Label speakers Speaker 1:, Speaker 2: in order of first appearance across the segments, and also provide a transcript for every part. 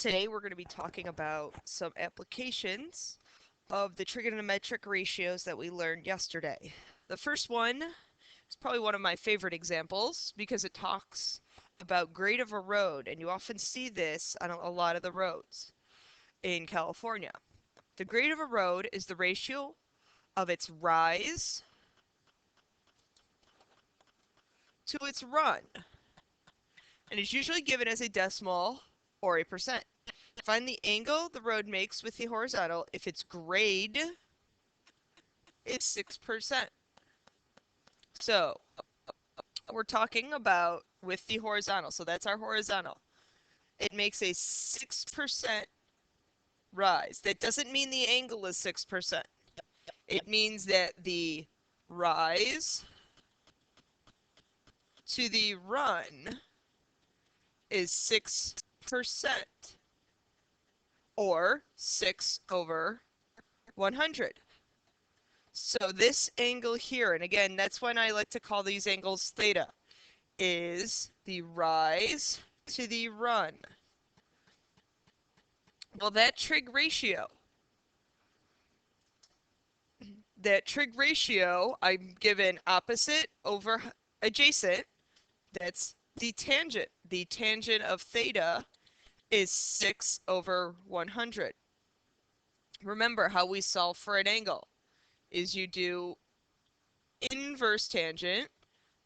Speaker 1: Today we're going to be talking about some applications of the trigonometric ratios that we learned yesterday. The first one is probably one of my favorite examples because it talks about grade of a road, and you often see this on a lot of the roads in California. The grade of a road is the ratio of its rise to its run, and is usually given as a decimal or a percent. Find the angle the road makes with the horizontal if its grade is 6%. So we're talking about with the horizontal. So that's our horizontal. It makes a 6% rise. That doesn't mean the angle is 6%. It means that the rise to the run is 6%. Or 6 over 100. So this angle here, and again, that's when I like to call these angles theta, is the rise to the run. Well, that trig ratio, I'm given opposite over adjacent. That's the tangent. The tangent of theta is 6 over 100. Remember how we solve for an angle is you do inverse tangent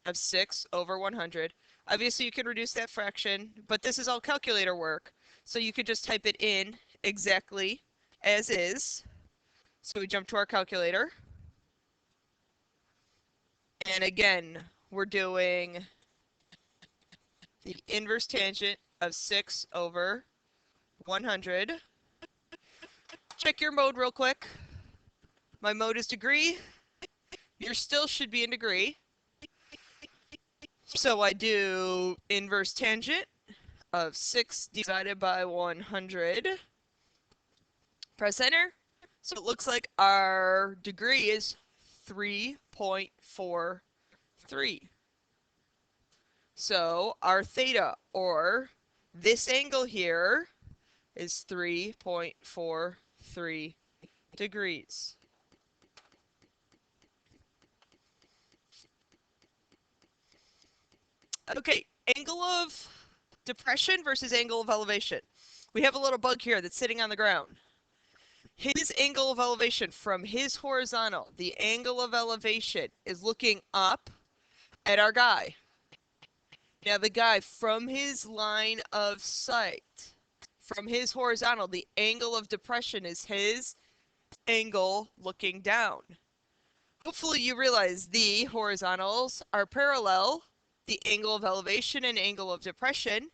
Speaker 1: of 6 over 100. Obviously, you can reduce that fraction, but this is all calculator work, so you could just type it in exactly as is. So we jump to our calculator. And again, we're doing the inverse tangent of 6 over 100. Check your mode real quick. My mode is degree. Yours still should be in degree. So I do inverse tangent of 6 divided by 100. Press enter. So it looks like our degree is 3.43. So our theta, or this angle here, is 3.43 degrees. Okay, angle of depression versus angle of elevation. We have a little bug here that's sitting on the ground. His angle of elevation from his horizontal, the angle of elevation is looking up at our guy. Now the guy from his line of sight, from his horizontal, the angle of depression is his angle looking down. Hopefully you realize the horizontals are parallel. The angle of elevation and angle of depression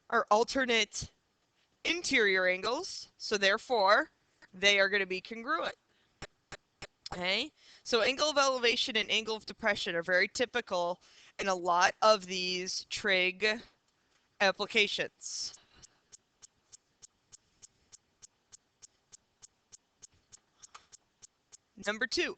Speaker 1: are alternate interior angles, so therefore they are going to be congruent. Okay, so angle of elevation and angle of depression are very typical in a lot of these trig applications. Number 2,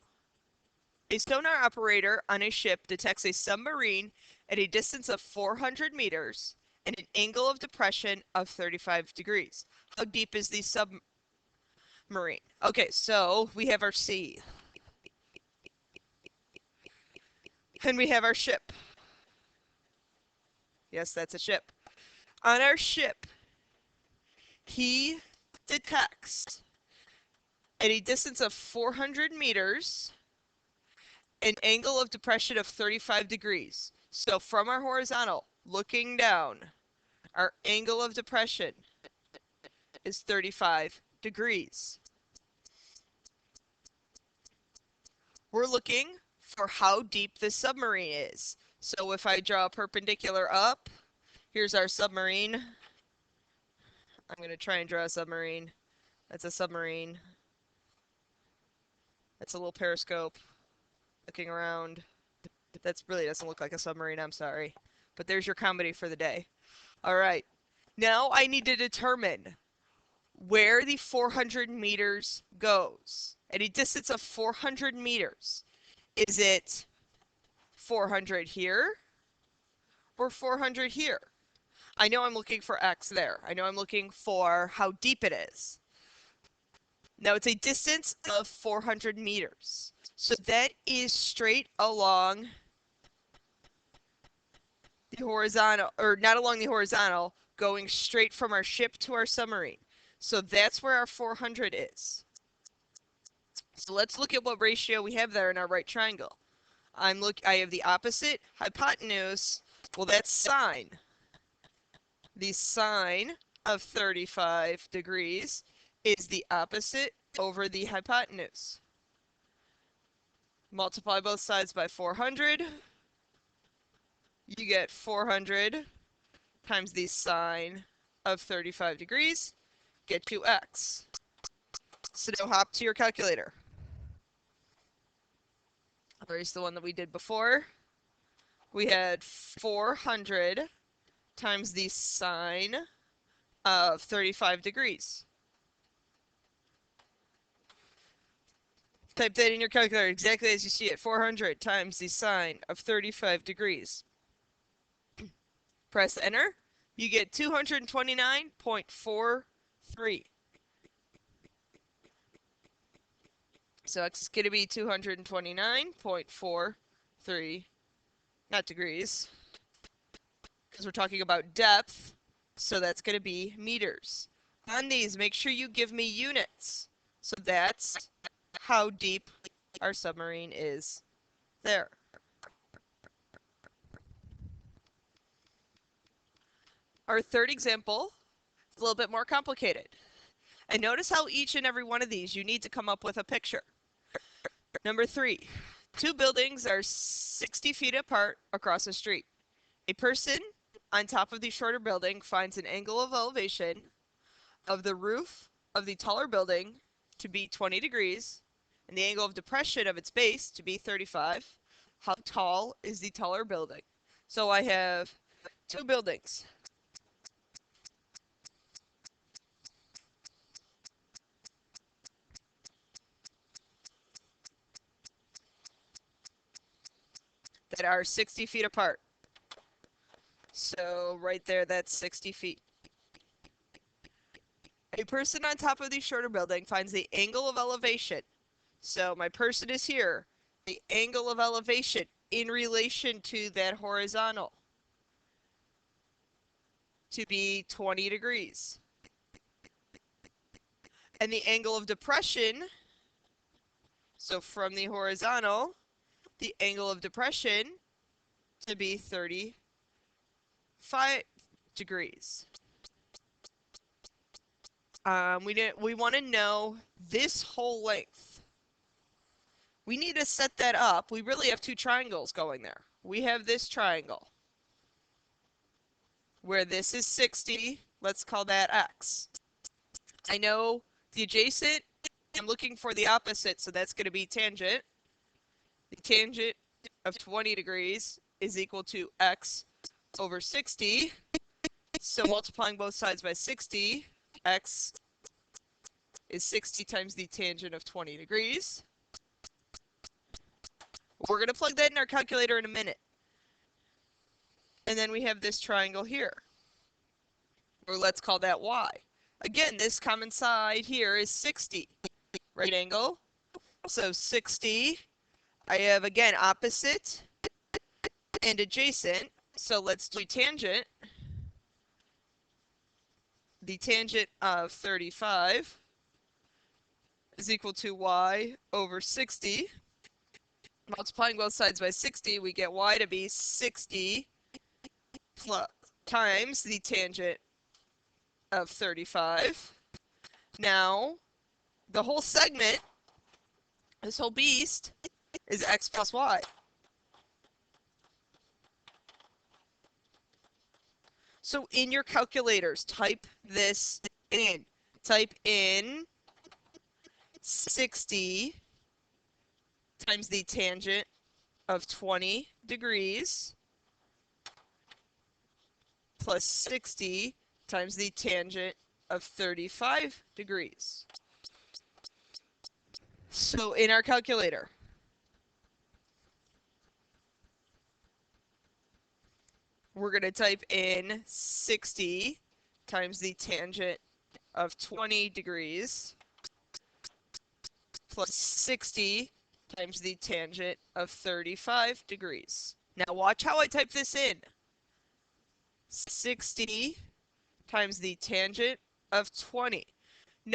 Speaker 1: a sonar operator on a ship detects a submarine at a distance of 400 meters and an angle of depression of 35 degrees. How deep is the submarine? Okay, so we have our sea. And we have our ship. Yes, that's a ship. On our ship, he detects at a distance of 400 meters an angle of depression of 35 degrees. So from our horizontal, looking down, our angle of depression is 35 degrees. We're looking for how deep this submarine is. So if I draw a perpendicular up, here's our submarine. I'm going to try and draw a submarine. That's a submarine. That's a little periscope looking around. That really doesn't look like a submarine, I'm sorry. But there's your comedy for the day. All right. Now I need to determine where the 400 meters goes. At a distance of 400 meters. Is it 400 here or 400 here? I know I'm looking for x there. I know I'm looking for how deep it is. Now it's a distance of 400 meters. So that is straight along the horizontal, or not along the horizontal, going straight from our ship to our submarine. So that's where our 400 is. So let's look at what ratio we have there in our right triangle. I have the opposite hypotenuse. Well, that's sine. The sine of 35 degrees is the opposite over the hypotenuse. Multiply both sides by 400. You get 400 times the sine of 35 degrees. Get you x. So now hop to your calculator. Erase the one that we did before. We had 400 times the sine of 35 degrees. Type that in your calculator exactly as you see it. 400 times the sine of 35 degrees. Press enter. You get 229.43. So x is going to be 229.43, not degrees, because we're talking about depth, so that's going to be meters. On these, make sure you give me units. So that's how deep our submarine is there. Our third example is a little bit more complicated. And notice how each and every one of these you need to come up with a picture. Number 3, 2 buildings are 60 feet apart across a street. A person on top of the shorter building finds an angle of elevation of the roof of the taller building to be 20 degrees and the angle of depression of its base to be 35. How tall is the taller building? So I have 2 buildings. That are 60 feet apart. So right there, that's 60 feet. A person on top of the shorter building finds the angle of elevation. So my person is here. The angle of elevation in relation to that horizontal to be 20 degrees. And the angle of depression, so from the horizontal, the angle of depression to be 35 degrees. We want to know this whole length. We need to set that up. We really have 2 triangles going there. We have this triangle where this is 60. Let's call that x. I know the adjacent. I'm looking for the opposite, so that's going to be tangent. The tangent of 20 degrees is equal to x over 60. So multiplying both sides by 60, x is 60 times the tangent of 20 degrees. We're going to plug that in our calculator in a minute. And then we have this triangle here, or let's call that y. Again, this common side here is 60. Right angle. So 60. I have, again, opposite and adjacent. So let's do tangent. The tangent of 35 is equal to y over 60. Multiplying both sides by 60, we get y to be 60 plus times the tangent of 35. Now, the whole segment, this whole beast, is x plus y. So in your calculators, type this in. Type in 60 times the tangent of 20 degrees plus 60 times the tangent of 35 degrees. So in our calculator, we're going to type in 60 times the tangent of 20 degrees plus 60 times the tangent of 35 degrees. Now watch how I type this in. 60 times the tangent of 20.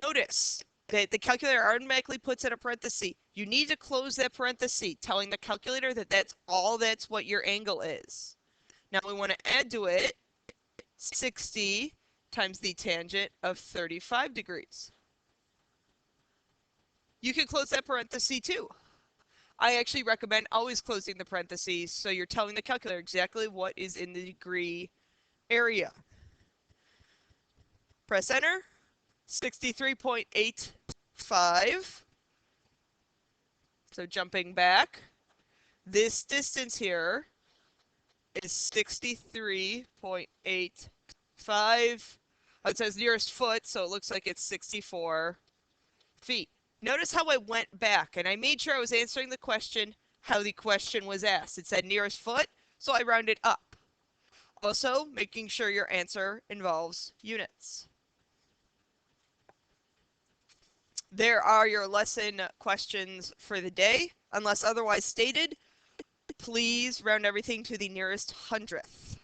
Speaker 1: Notice that the calculator automatically puts in a parenthesis. You need to close that parenthesis, telling the calculator that that's what your angle is. Now we want to add to it 60 times the tangent of 35 degrees. You can close that parenthesis too. I actually recommend always closing the parentheses so you're telling the calculator exactly what is in the degree area. Press enter. 63.85. So jumping back, this distance here is 63.85. It says nearest foot, so it looks like it's 64 feet. Notice how I went back, and I made sure I was answering the question how the question was asked. It said nearest foot, so I rounded up. Also, making sure your answer involves units. There are your lesson questions for the day. Unless otherwise stated, please round everything to the nearest hundredth.